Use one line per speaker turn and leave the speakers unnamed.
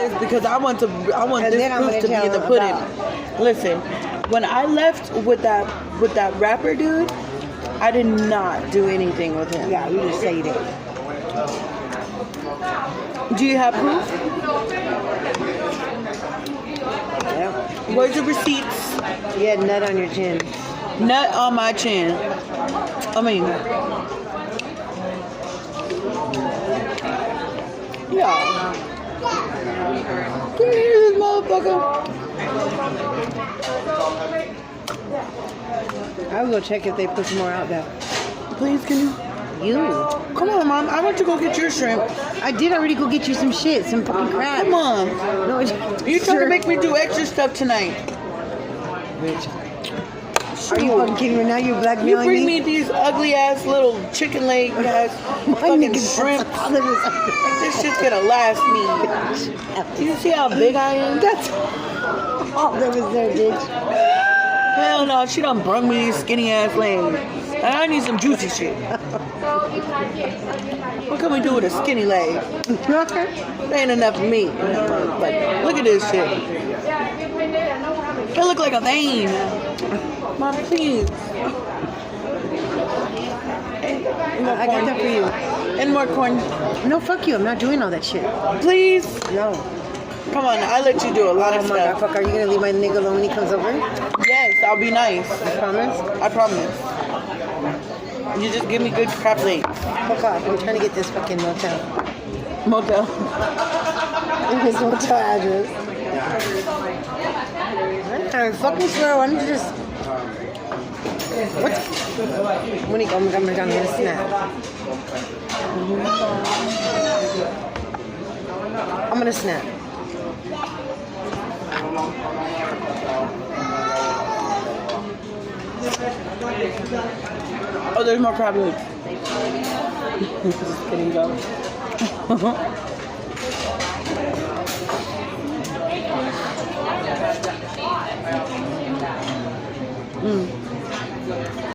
this because I want this proof to be in the pudding. Listen, when I left with that rapper dude, I did not do anything with him.
Yeah, you just say you did.
Do you have proof?
Yeah.
Where's the receipts?
You had nut on your chin.
Nut on my chin. I mean, yeah. Can you hear this motherfucker?
I will go check if they put some more out there.
Please, can you?
You?
Come on, Mom. I want you to go get your shrimp.
I did already go get you some shit, some fucking crap.
Come on.
No,
You trying to make me do extra stuff tonight.
Bitch. Are you fucking kidding me? Now you're blackmailing me?
You bring me these ugly ass little chicken leg ass fucking shrimp. This shit's gonna last me. Do you see how big I am?
That's all that was there, bitch.
Hell no, she done brung me these skinny ass legs. And I need some juicy shit. What can we do with a skinny leg? That ain't enough for me. Like, look at this shit. It look like a vein. Mom, please.
I got that for you.
And more corn.
No, fuck you. I'm not doing all that shit.
Please.
No.
Come on, I let you do a lot of
Oh my God,
stuff.
fuck. Are you gonna leave my nigga alone when he comes over?
Yes, I'll be nice.
I promise.
I promise. You just give me good crap legs.
Fuck off. I'm trying to get this fucking motel.
Motel.
His motel address. I fucking swear, why don't you just... What? Monique, oh my God, I'm gonna snap. I'm gonna snap.
Oh, there's more crab legs. Just kidding, though.